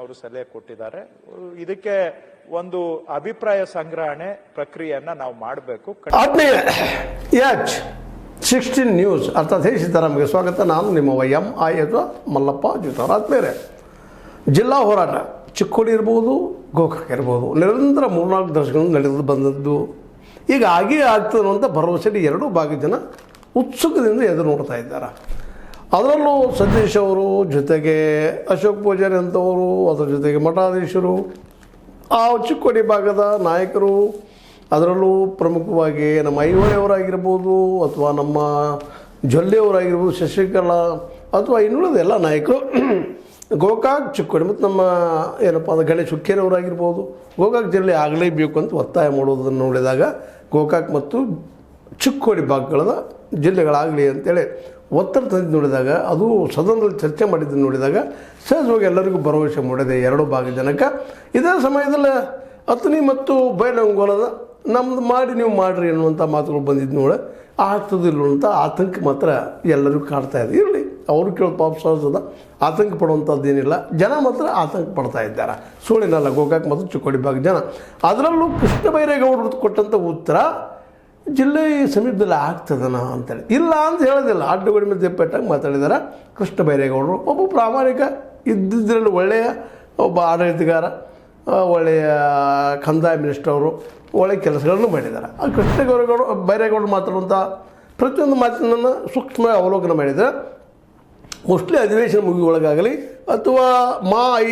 ಅವರು ಸಲಹೆ ಕೊಟ್ಟಿದ್ದಾರೆ. ಇದಕ್ಕೆ ಒಂದು ಅಭಿಪ್ರಾಯ ಸಂಗ್ರಹಣೆ ಪ್ರಕ್ರಿಯೆಯನ್ನ ನಾವು ಮಾಡಬೇಕು. ಆತ್ಮೀಯ ಎಚ್ 16 ನ್ಯೂಸ್ ಅರ್ಥಾತ್ ಹೇ ಸೀತಾರಾಮ್ಗೆ ಸ್ವಾಗತ. ನಾನು ನಿಮ್ಮ MI ಅಥವಾ ಮಲ್ಲಪ್ಪ ಜೂತಾರ. ಆತ್ಮೀಯರೇ, ಜಿಲ್ಲಾ ಹೋರಾಟ ಚಿಕ್ಕೋಡಿ ಇರ್ಬೋದು, ಗೋಕಾಕ್ ಇರ್ಬೋದು, ನಿರಂತರ 3-4 ದಶಕಗಳು ನಡೆದು ಬಂದದ್ದು. ಈಗ ಹಾಗೇ ಆಗ್ತದೆ ಅನ್ನುವಂಥ ಭರವಸೆಯಲ್ಲಿ ಎರಡೂ ಭಾಗದ ಜನ ಉತ್ಸುಕದಿಂದ ಎದುರು ನೋಡ್ತಾ ಇದ್ದಾರೆ. ಅದರಲ್ಲೂ ಸತೀಶ್ ಅವರು ಜೊತೆಗೆ ಅಶೋಕ್ ಪೂಜಾರಿ ಅಂತವರು, ಅದರ ಜೊತೆಗೆ ಮಠಾಧೀಶರು, ಆ ಚಿಕ್ಕೋಡಿ ಭಾಗದ ನಾಯಕರು, ಅದರಲ್ಲೂ ಪ್ರಮುಖವಾಗಿ ನಮ್ಮ ಐಹೊಳೆಯವರಾಗಿರ್ಬೋದು ಅಥವಾ ನಮ್ಮ ಜೊಲ್ಲೆಯವರಾಗಿರ್ಬೋದು, ಶಶಿಕಲಾ ಅಥವಾ ಇನ್ನುಳಿದ ಎಲ್ಲ ನಾಯಕರು ಗೋಕಾಕ್ ಚಿಕ್ಕೋಡಿ ಮತ್ತು ನಮ್ಮ ಏನಪ್ಪ ಅಂದರೆ ಗಣೇಶ್ ಹುಕ್ಕೇರಿಯವರಾಗಿರ್ಬೋದು ಗೋಕಾಕ್ ಜಿಲ್ಲೆ ಆಗಲೇಬೇಕು ಅಂತ ಒತ್ತಾಯ ಮಾಡೋದನ್ನು ನೋಡಿದಾಗ ಗೋಕಾಕ್ ಮತ್ತು ಚಿಕ್ಕೋಡಿ ಭಾಗಗಳ ಜಿಲ್ಲೆಗಳಾಗಲಿ ಅಂತೇಳಿ ಒತ್ತಡ ತಂದು ನೋಡಿದಾಗ, ಅದು ಸದನದಲ್ಲಿ ಚರ್ಚೆ ಮಾಡಿದ್ದನ್ನು ನೋಡಿದಾಗ ಸಹಜವಾಗಿ ಎಲ್ಲರಿಗೂ ಭರವಸೆ ಮೂಡಿದೆ ಎರಡೂ ಭಾಗದ ಜನಕ್ಕೆ. ಇದೇ ಸಮಯದಲ್ಲಿ ಅತನಿ ಮತ್ತು ಬೈಲಹೊಂಗಲದ ನಮ್ದು ಮಾಡಿ ನೀವು ಮಾಡಿರಿ ಅನ್ನುವಂಥ ಮಾತುಗಳು ಬಂದಿದ್ದು ನೋಡಿ ಆಗ್ತದಿಲ್ಲ ಅಂತ ಆತಂಕ ಮಾತ್ರ ಎಲ್ಲರಿಗೂ ಕಾಡ್ತಾ ಇದೆ. ಇರಲಿ, ಅವರು ಕೇಳೋ ಪಾಪ ಸಹಜದ, ಆತಂಕ ಪಡುವಂಥದ್ದೇನಿಲ್ಲ. ಜನ ಮಾತ್ರ ಆತಂಕ ಪಡ್ತಾ ಇದ್ದಾರೆ. ಸುಳ್ಳಿನಲ್ಲ, ಗೋಕಾಕ್ ಮತ್ತು ಚಿಕ್ಕೋಡಿ ಭಾಗದ ಜನ. ಅದರಲ್ಲೂ ಕೃಷ್ಣ ಬೈರೇಗೌಡರು ಕೊಟ್ಟಂಥ ಉತ್ತರ ಜಿಲ್ಲೆ ಸಮೀಪದಲ್ಲಿ ಆಗ್ತದನ ಅಂತೇಳಿ ಇಲ್ಲ ಅಂತ ಹೇಳೋದಿಲ್ಲ. ಅಡ್ಡಗೋಡಿ ಮೇಲೆ ದೆಪ್ಪೆಟ್ಟಾಗಿ ಮಾತಾಡಿದ್ದಾರೆ ಕೃಷ್ಣ ಬೈರೇಗೌಡರು. ಒಬ್ಬ ಪ್ರಾಮಾಣಿಕ ಇದ್ದಿದ್ರಲ್ಲಿ ಒಳ್ಳೆಯ ಒಬ್ಬ ಆಡಳಿತಗಾರ, ಒಳ್ಳೆಯ ಕಂದಾಯ ಮಿನಿಸ್ಟರ್, ಅವರು ಒಳ್ಳೆಯ ಕೆಲಸಗಳನ್ನು ಮಾಡಿದ್ದಾರೆ. ಆ ಕೃಷ್ಣ ಬೈರೇಗೌಡರು ಮಾತಾಡುವಂಥ ಪ್ರತಿಯೊಂದು ಮಾತಿನನ್ನು ಸೂಕ್ಷ್ಮ ಅವಲೋಕನ ಮಾಡಿದರೆ ಮೋಸ್ಟ್ಲಿ ಅಧಿವೇಶನ ಮುಗಿಯೊಳಗಾಗಲಿ ಅಥವಾ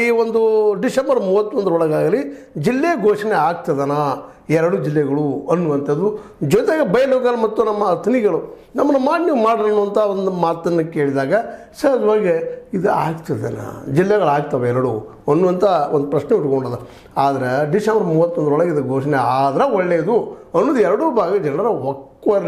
ಈ ಒಂದು ಡಿಸೆಂಬರ್ 31ರೊಳಗಾಗಲಿ ಜಿಲ್ಲೆ ಘೋಷಣೆ ಆಗ್ತದನ ಎರಡು ಜಿಲ್ಲೆಗಳು ಅನ್ನುವಂಥದ್ದು. ಜೊತೆಗೆ ಬೈಲಹೊಂಗಲ ಮತ್ತು ನಮ್ಮ ಅಥಣಿಗಳು ನಮ್ಮನ್ನು ಮಾಡಿ ನೀವು ಮಾಡ್ರಿ ಅನ್ನುವಂಥ ಒಂದು ಮಾತನ್ನು ಕೇಳಿದಾಗ ಸಹಜವಾಗಿ ಇದು ಆಗ್ತದನ, ಜಿಲ್ಲೆಗಳಾಗ್ತವೆ ಎರಡು ಅನ್ನುವಂಥ ಒಂದು ಪ್ರಶ್ನೆ ಉಟ್ಕೊಂಡದ. ಆದರೆ ಡಿಸೆಂಬರ್ 31ರೊಳಗೆ ಇದು ಘೋಷಣೆ ಆದರೆ ಒಳ್ಳೆಯದು ಅನ್ನೋದು ಎರಡೂ ಭಾಗ ಜನರ ಒಕ್ಕೊರ